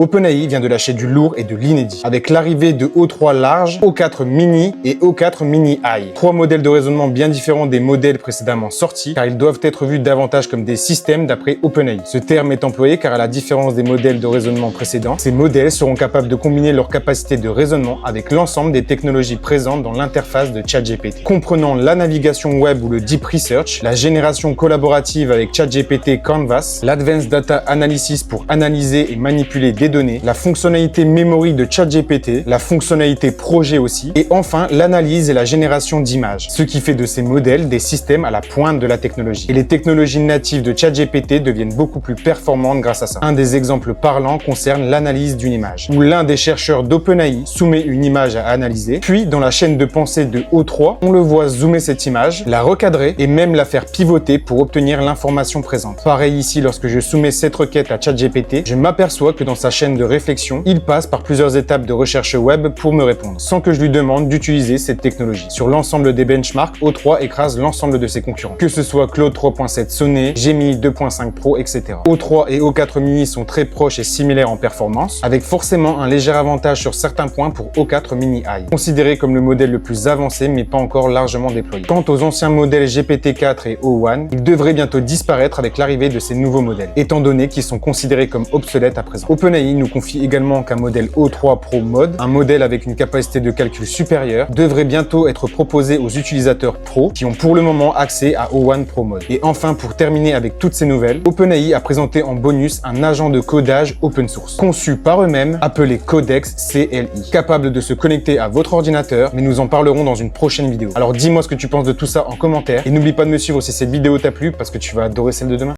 OpenAI vient de lâcher du lourd et de l'inédit, avec l'arrivée de O3 large, O4 mini et O4 mini high. Trois modèles de raisonnement bien différents des modèles précédemment sortis, car ils doivent être vus davantage comme des systèmes d'après OpenAI. Ce terme est employé car à la différence des modèles de raisonnement précédents, ces modèles seront capables de combiner leur capacité de raisonnement avec l'ensemble des technologies présentes dans l'interface de ChatGPT, comprenant la navigation web ou le deep research, la génération collaborative avec ChatGPT Canvas, l'Advanced Data Analysis pour analyser et manipuler des données, la fonctionnalité memory de ChatGPT, la fonctionnalité projet aussi, et enfin l'analyse et la génération d'images, ce qui fait de ces modèles des systèmes à la pointe de la technologie. Et les technologies natives de ChatGPT deviennent beaucoup plus performantes grâce à ça. Un des exemples parlants concerne l'analyse d'une image, où l'un des chercheurs d'OpenAI soumet une image à analyser, puis dans la chaîne de pensée de O3, on le voit zoomer cette image, la recadrer et même la faire pivoter pour obtenir l'information présente. Pareil ici, lorsque je soumets cette requête à ChatGPT, je m'aperçois que dans sa chaîne de réflexion, il passe par plusieurs étapes de recherche web pour me répondre, sans que je lui demande d'utiliser cette technologie. Sur l'ensemble des benchmarks, O3 écrase l'ensemble de ses concurrents, que ce soit Claude 3.7 Sonnet, Gemini 2.5 Pro, etc. O3 et O4 mini sont très proches et similaires en performance, avec forcément un léger avantage sur certains points pour O4 mini high, considéré comme le modèle le plus avancé mais pas encore largement déployé. Quant aux anciens modèles GPT-4 et O1, ils devraient bientôt disparaître avec l'arrivée de ces nouveaux modèles, étant donné qu'ils sont considérés comme obsolètes à présent. OpenAI nous confie également qu'un modèle O3 Pro Mode, un modèle avec une capacité de calcul supérieure, devrait bientôt être proposé aux utilisateurs pro qui ont pour le moment accès à O1 Pro Mode. Et enfin, pour terminer avec toutes ces nouvelles, OpenAI a présenté en bonus un agent de codage open source, conçu par eux-mêmes, appelé Codex CLI, capable de se connecter à votre ordinateur, mais nous en parlerons dans une prochaine vidéo. Alors dis-moi ce que tu penses de tout ça en commentaire, et n'oublie pas de me suivre si cette vidéo t'a plu, parce que tu vas adorer celle de demain.